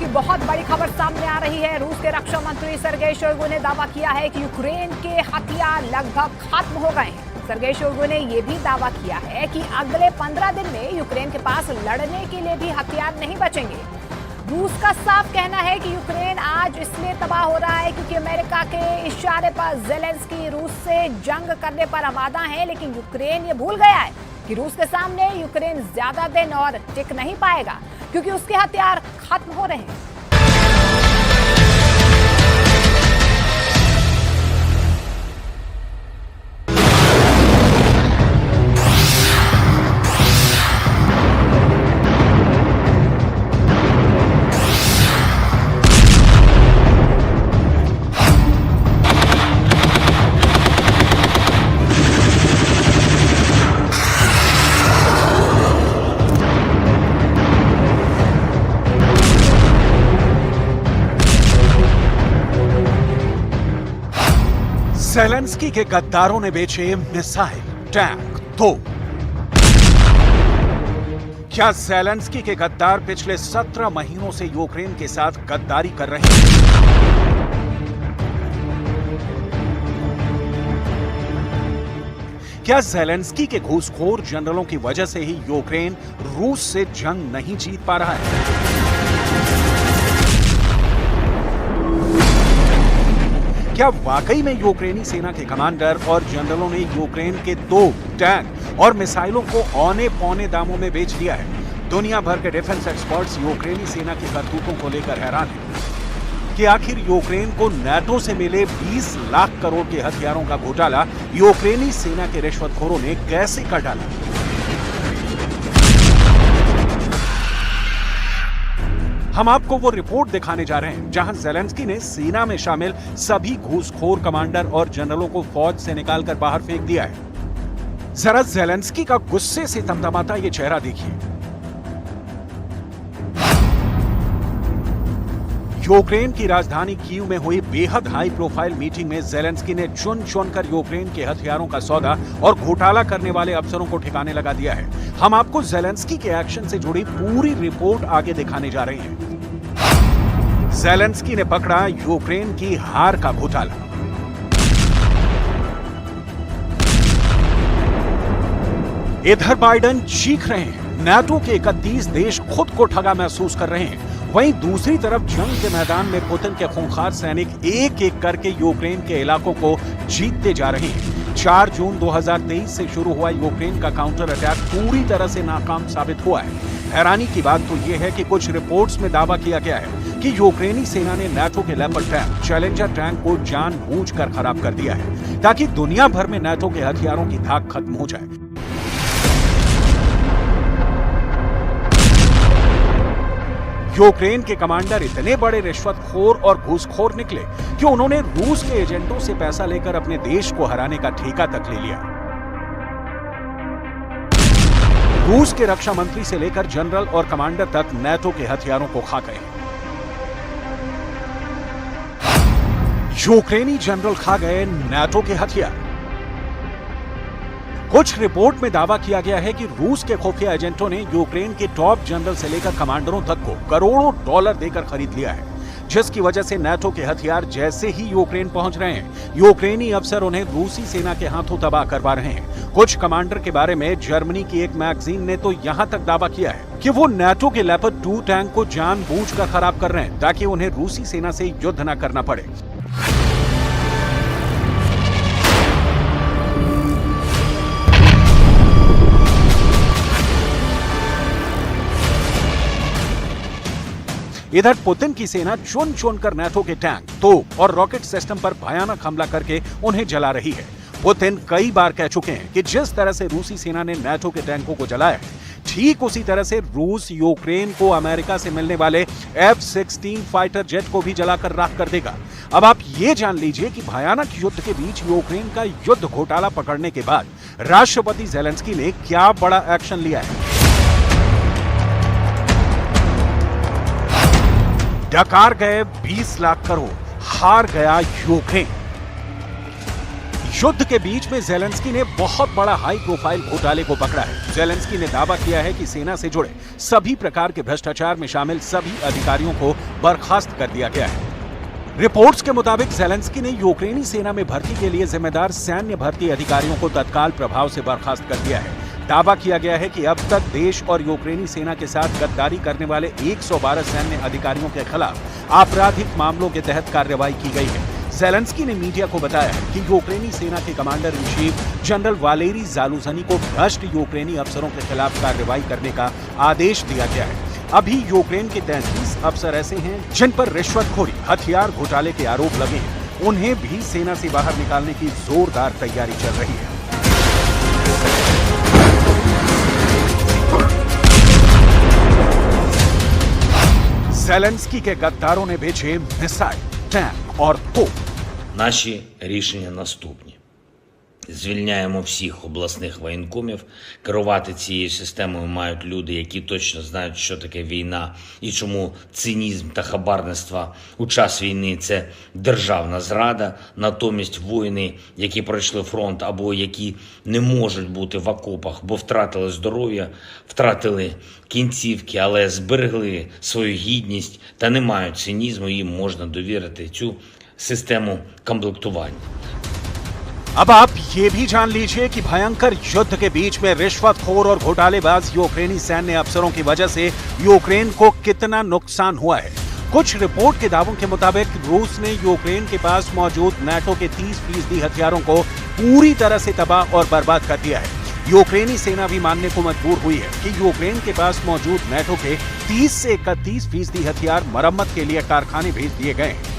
की बहुत बड़ी खबर सामने आ रही है। रूस के रक्षा मंत्री सर्गेई शोइगु ने दावा किया है कि यूक्रेन के हथियार लगभग खत्म हो गए हैं। सर्गेई शोइगु ने यह भी दावा किया है कि अगले 15 दिन में यूक्रेन के पास लड़ने के लिए भी हथियार नहीं बचेंगे। रूस का साफ कहना है कि यूक्रेन आज इसलिए तबाह हो रहा है क्योंकि अमेरिका के इशारे पर ज़ेलेंस्की रूस से जंग करने पर आमादा है, लेकिन यूक्रेन ये भूल गया है कि रूस के सामने यूक्रेन ज्यादा दिन और टिक नहीं पाएगा क्योंकि उसके हथियार खत्म हो रहे हैं। ज़ेलेंस्की के गद्दारों ने बेचे मिसाइल, टैंक, तोप। क्या ज़ेलेंस्की के गद्दार पिछले 17 महीनों से यूक्रेन के साथ गद्दारी कर रहे हैं? क्या ज़ेलेंस्की के घूसखोर जनरलों की वजह से ही यूक्रेन रूस से जंग नहीं जीत पा रहा है? क्या वाकई में यूक्रेनी सेना के कमांडर और जनरलों ने यूक्रेन के तोप, टैंक और मिसाइलों को औने पौने दामों में बेच दिया है? दुनिया भर के डिफेंस एक्सपर्ट्स यूक्रेनी सेना की करतूतों को लेकर हैरान हैं कि आखिर यूक्रेन को नाटो से मिले 20 लाख करोड़ के हथियारों का घोटाला यूक्रेनी सेना के रिश्वतखोरों ने कैसे कर डाला। हम आपको वो रिपोर्ट दिखाने जा रहे हैं जहां ज़ेलेंस्की ने सेना में शामिल सभी घूसखोर कमांडर और जनरलों को फौज से निकालकर बाहर फेंक दिया है। जरा ज़ेलेंस्की का गुस्से से तमतमाता ये चेहरा देखिए। यूक्रेन की राजधानी कीव में हुई बेहद हाई प्रोफाइल मीटिंग में ज़ेलेंस्की ने चुन चुनकर यूक्रेन के हथियारों का सौदा और घोटाला करने वाले अफसरों को ठिकाने लगा दिया है। हम आपको ज़ेलेंस्की के एक्शन से जुड़ी पूरी रिपोर्ट आगे दिखाने जा रहे हैं। ज़ेलेंस्की ने पकड़ा यूक्रेन की हार का घोटाला। इधर बाइडेन चीख रहे हैं, नाटो के 31 देश खुद को ठगा महसूस कर रहे हैं। वहीं दूसरी तरफ जंग के मैदान में पुतिन के खूंखार सैनिक एक एक करके यूक्रेन के इलाकों को जीतते जा रहे हैं। 4 जून 2023 से शुरू हुआ यूक्रेन का काउंटर अटैक पूरी तरह से नाकाम साबित हुआ है। हैरानी की बात तो यह है कि कुछ रिपोर्ट्स में दावा किया गया है कि यूक्रेनी सेना ने नाटो के लेपर्ड टैंक, चैलेंजर टैंक को जानबूझकर खराब कर दिया है ताकि दुनिया भर में नाटो के हथियारों की धाक खत्म हो जाए। यूक्रेन के कमांडर इतने बड़े रिश्वतखोर और घूसखोर निकले कि उन्होंने रूस के एजेंटों से पैसा लेकर अपने देश को हराने का ठेका तक ले लिया। रूस के रक्षा मंत्री से लेकर जनरल और कमांडर तक नाटो के हथियारों को खा गए। यूक्रेनी जनरल खा गए नाटो के हथियार। कुछ रिपोर्ट में दावा किया गया है कि रूस के खुफिया एजेंटों ने यूक्रेन के टॉप जनरल से लेकर कमांडरों तक को करोड़ों डॉलर देकर खरीद लिया है, जिसकी वजह से नाटो के हथियार जैसे ही यूक्रेन पहुंच रहे हैं, यूक्रेनी अफसर उन्हें रूसी सेना के हाथों तबाह करवा रहे हैं। कुछ कमांडर के बारे में जर्मनी की एक मैगजीन ने तो यहां तक दावा किया है कि वो नाटो के लेपर्ड 2 टैंक को जानबूझकर खराब कर रहे हैं ताकि उन्हें रूसी सेना से युद्ध न करना पड़े। इधर पुतिन की सेना चुन चुनकर नाटो के टैंक, तोप और रॉकेट सिस्टम पर भयानक हमला करके उन्हें जला रही है। पुतिन कई बार कह चुके हैं कि जिस तरह से रूसी सेना ने नाटो के टैंकों को जलाया है, ठीक उसी तरह से रूस यूक्रेन को अमेरिका से मिलने वाले F-16 फाइटर जेट को भी जलाकर राख कर देगा। अब आप ये जान लीजिए कि भयानक युद्ध के बीच यूक्रेन का युद्ध घोटाला पकड़ने के बाद राष्ट्रपति ज़ेलेंस्की ने क्या बड़ा एक्शन लिया है। डकार गए 20 लाख करोड़, हार गया यूक्रेन। युद्ध के बीच में जेलेंस्की ने बहुत बड़ा हाई प्रोफाइल घोटाले को पकड़ा है। जेलेंस्की ने दावा किया है कि सेना से जुड़े सभी प्रकार के भ्रष्टाचार में शामिल सभी अधिकारियों को बर्खास्त कर दिया गया है। रिपोर्ट्स के मुताबिक जेलेंस्की ने यूक्रेनी सेना में भर्ती के लिए जिम्मेदार सैन्य भर्ती अधिकारियों को तत्काल प्रभाव से बर्खास्त कर दिया है। दावा किया गया है कि अब तक देश और यूक्रेनी सेना के साथ गद्दारी करने वाले 112 सैन्य अधिकारियों के खिलाफ आपराधिक मामलों के तहत कार्रवाई की गई है। जेलेंस्की ने मीडिया को बताया कि यूक्रेनी सेना के commander in chief general Valeriy Zaluzhnyi को भ्रष्ट यूक्रेनी अफसरों के खिलाफ कार्रवाई करने का आदेश दिया गया है। अभी यूक्रेन के 33 अफसर ऐसे हैं जिन पर रिश्वतखोरी, हथियार घोटाले के आरोप लगे हैं। उन्हें भी सेना से बाहर निकालने की जोरदार तैयारी चल रही है। जेलेंस्की के गद्दारों ने भेजे मिसाइल, टैंक और तोप। Наші рішення наступні. Звільняємо всіх обласних воєнкомів. Керувати цією системою мають люди, які точно знають, що таке війна і чому цинізм та хабарництво у час війни – це державна зрада. Натомість воїни, які пройшли фронт або які не можуть бути в окопах, бо втратили здоров'я, втратили кінцівки, але зберегли свою гідність та не мають цинізму, їм можна довірити цю систему комплектування. अब आप ये भी जान लीजिए कि भयंकर युद्ध के बीच में रिश्वतखोर और घोटालेबाज यूक्रेनी सैन्य अफसरों की वजह से यूक्रेन को कितना नुकसान हुआ है। कुछ रिपोर्ट के दावों के मुताबिक रूस ने यूक्रेन के पास मौजूद नाटो के 30% हथियारों को पूरी तरह से तबाह और बर्बाद कर दिया है। यूक्रेनी सेना भी मानने को मजबूर हुई है कि यूक्रेन के पास मौजूद नाटो के 30 से 31% हथियार मरम्मत के लिए कारखाने भेज दिए गए हैं।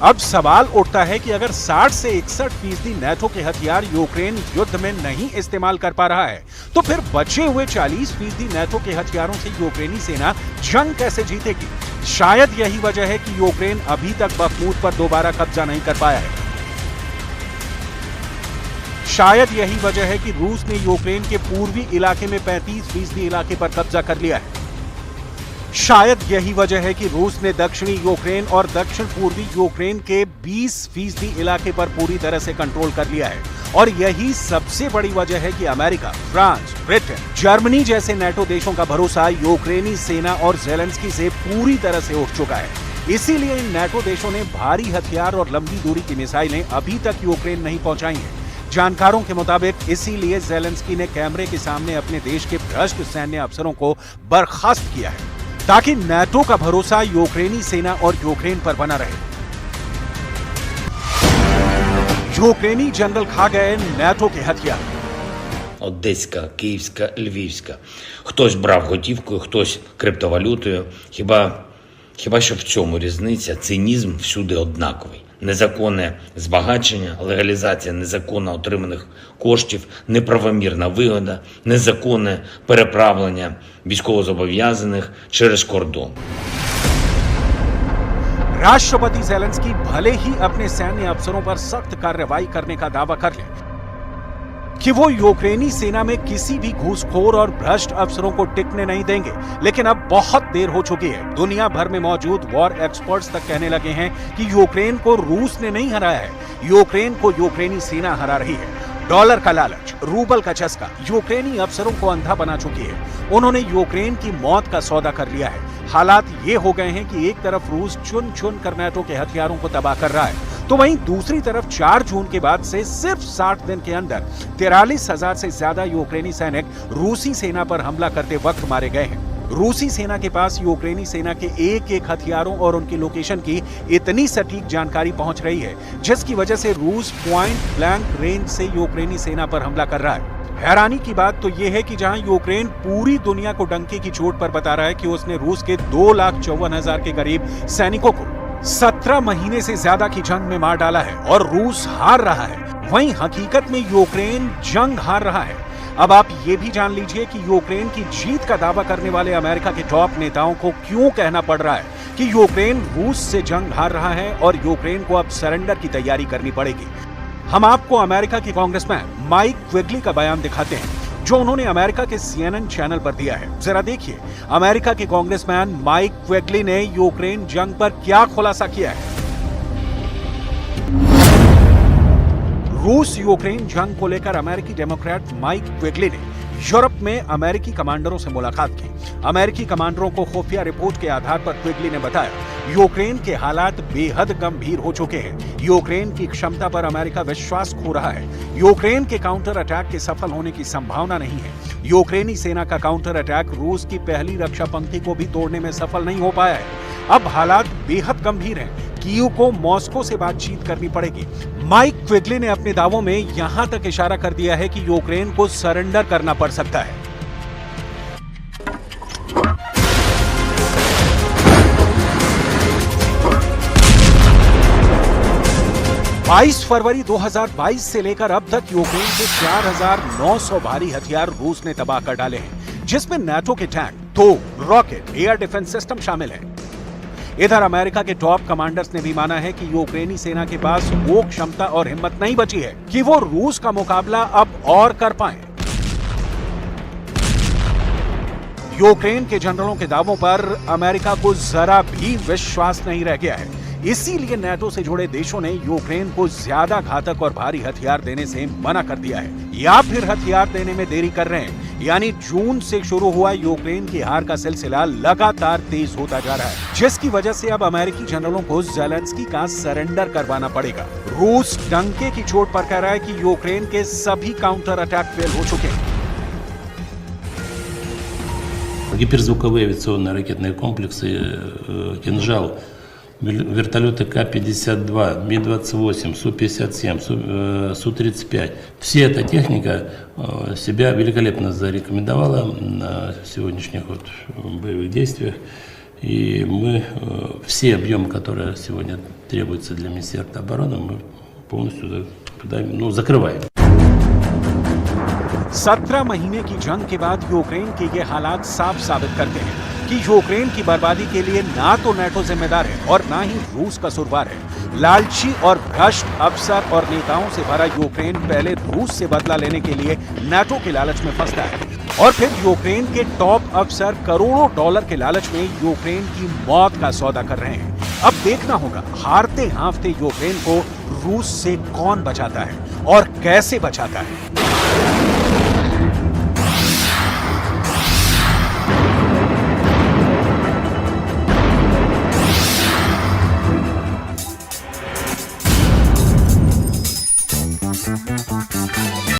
अब सवाल उठता है कि अगर 60 से 61% नाटो के हथियार यूक्रेन युद्ध में नहीं इस्तेमाल कर पा रहा है, तो फिर बचे हुए 40% नाटो के हथियारों से यूक्रेनी सेना जंग कैसे जीतेगी? शायद यही वजह है कि यूक्रेन अभी तक बखमूत पर दोबारा कब्जा नहीं कर पाया है। शायद यही वजह है कि रूस ने यूक्रेन के पूर्वी इलाके में 35% इलाके पर कब्जा कर लिया है। शायद यही वजह है कि रूस ने दक्षिणी यूक्रेन और दक्षिण पूर्वी यूक्रेन के 20% इलाके पर पूरी तरह से कंट्रोल कर लिया है। और यही सबसे बड़ी वजह है कि अमेरिका, फ्रांस, ब्रिटेन, जर्मनी जैसे नाटो देशों का भरोसा यूक्रेनी सेना और जेलेंस्की से पूरी तरह से उठ चुका है। इसीलिए इन नाटो देशों ने भारी हथियार और लंबी दूरी की मिसाइलें अभी तक यूक्रेन नहीं पहुंचाई हैं। जानकारों के मुताबिक इसीलिए जेलेंस्की ने कैमरे के सामने अपने देश के भ्रष्ट सैन्य अफसरों को बर्खास्त किया है, ताकि नाटो का भरोसा यूक्रेनी सेना और यूक्रेन पर बना रहे। यूक्रेनी जनरल खा गए नाटो के हथियार। Одеська, Київська, Львівська. Хтось брав готівкою, хтось криптовалютою. Хіба що в цьому різниця? Цинізм всюди однаковий. Незаконне збагачення, легалізація незаконно отриманих коштів, неправомірна вигода, незаконне переправлення військовозобов'язаних через кордон. राष्ट्रपति जेलेंस्की भले ही अपने सैन्य अफसरों पर सख्त कार्रवाई करने का दावा कर ले कि वो यूक्रेनी सेना में किसी भी घूसखोर और भ्रष्ट अफसरों को टिकने नहीं देंगे, लेकिन अब बहुत देर हो चुकी है। दुनिया भर में मौजूद वॉर एक्सपर्ट्स तक कहने लगे हैं कि यूक्रेन को रूस ने नहीं हराया है, यूक्रेन को यूक्रेनी सेना हरा रही है। डॉलर का लालच, रूबल का चस्का यूक्रेनी अफसरों को अंधा बना चुकी है। उन्होंने यूक्रेन की मौत का सौदा कर लिया है। हालात ये हो गए हैं कि एक तरफ रूस चुन चुन कर नाटो के हथियारों को तबाह कर रहा है, तो वहीं दूसरी तरफ 4 जून के बाद से सिर्फ 60 दिन के अंदर 43,000 से ज्यादा यूक्रेनी सैनिक रूसी सेना पर हमला करते वक्त मारे गए हैं। रूसी सेना के पास यूक्रेनी सेना के एक हथियारों और उनकी लोकेशन की इतनी सटीक जानकारी पहुंच रही है, जिसकी वजह से रूस पॉइंट ब्लैंक रेंज से यूक्रेनी सेना पर हमला कर रहा है। हैरानी की बात तो यह है कि जहां यूक्रेन पूरी दुनिया को डंके की चोट पर बता रहा है कि उसने रूस के 2,54,000 के करीब सैनिकों को 17 महीने से ज्यादा की जंग में मार डाला है और रूस हार रहा है, वहीं हकीकत में यूक्रेन जंग हार रहा है। अब आप ये भी जान लीजिए कि यूक्रेन की जीत का दावा करने वाले अमेरिका के टॉप नेताओं को क्यों कहना पड़ रहा है कि यूक्रेन रूस से जंग हार रहा है और यूक्रेन को अब सरेंडर की तैयारी करनी पड़ेगी। हम आपको अमेरिका के कांग्रेसमैन माइक क्विगली का बयान दिखाते हैं, जो उन्होंने अमेरिका के CNN चैनल पर दिया है। जरा देखिए अमेरिका के कांग्रेसमैन माइक क्विगली ने यूक्रेन जंग पर क्या खुलासा किया है। रूस यूक्रेन जंग को लेकर अमेरिकी डेमोक्रेट माइक क्विगली ने यूरोप में अमेरिकी कमांडरों से मुलाकात की। अमेरिकी कमांडरों को खुफिया रिपोर्ट के आधार पर क्विगली ने बताया, यूक्रेन के हालात बेहद गंभीर हो चुके हैं। यूक्रेन की क्षमता पर अमेरिका विश्वास खो रहा है। यूक्रेन के काउंटर अटैक के सफल होने की संभावना नहीं है। यूक्रेनी सेना का काउंटर अटैक रूस की पहली रक्षा पंक्ति को भी तोड़ने में सफल नहीं हो पाया है। अब हालात बेहद गंभीर हैं। कीव को मॉस्को से बातचीत करनी पड़ेगी। माइक क्विगली ने अपने दावों में यहां तक इशारा कर दिया है कि यूक्रेन को सरेंडर करना पड़ सकता है। 22 फरवरी 2022 से लेकर अब तक यूक्रेन के 4,900 भारी हथियार रूस ने तबाह कर डाले हैं, जिसमें नाटो के टैंक, तोप, रॉकेट, एयर डिफेंस सिस्टम शामिल है। इधर अमेरिका के टॉप कमांडर्स ने भी माना है कि यूक्रेनी सेना के पास वो क्षमता और हिम्मत नहीं बची है कि वो रूस का मुकाबला अब और कर पाए। यूक्रेन के जनरलों के दावों पर अमेरिका को जरा भी विश्वास नहीं रह गया है। इसीलिए नाटो से जुड़े देशों ने यूक्रेन को ज्यादा घातक और भारी हथियार देने से मना कर दिया है, या फिर हथियार देने में देरी कर रहे हैं। यानी जून से शुरू हुआ यूक्रेन की हार का सिलसिला लगातार तेज होता जा रहा है, जिसकी वजह से अब अमेरिकी जनरलों को ज़ेलेंस्की का सरेंडर करवाना पड़ेगा। रूस डंके की चोट पर कह रहा है कि यूक्रेन के सभी काउंटर अटैक फेल हो चुके हैं। Гиперзвуковые авиационные ракетные комплексы «Кинжал», вертолеты К-52, Ми-28, Су-57, Су-35. Вся эта техника себя великолепно зарекомендовала на сегодняшних боевых действиях. И мы все объемы, которые сегодня требуются для Министерства обороны, мы полностью закрываем. 17 महीने की जंग के बाद यूक्रेन के ये हालात साफ साबित करते हैं कि यूक्रेन की बर्बादी के लिए ना तो नाटो जिम्मेदार है और ना ही रूस कसूरवार है। लालची और भ्रष्ट अफसर और नेताओं से भरा यूक्रेन पहले रूस से बदला लेने के लिए नाटो के लालच में फंसता है, और फिर यूक्रेन के टॉप अफसर करोड़ों डॉलर के लालच में यूक्रेन की मौत का सौदा कर रहे हैं। अब देखना होगा हारते हांफते यूक्रेन को रूस से कौन बचाता है और कैसे बचाता है।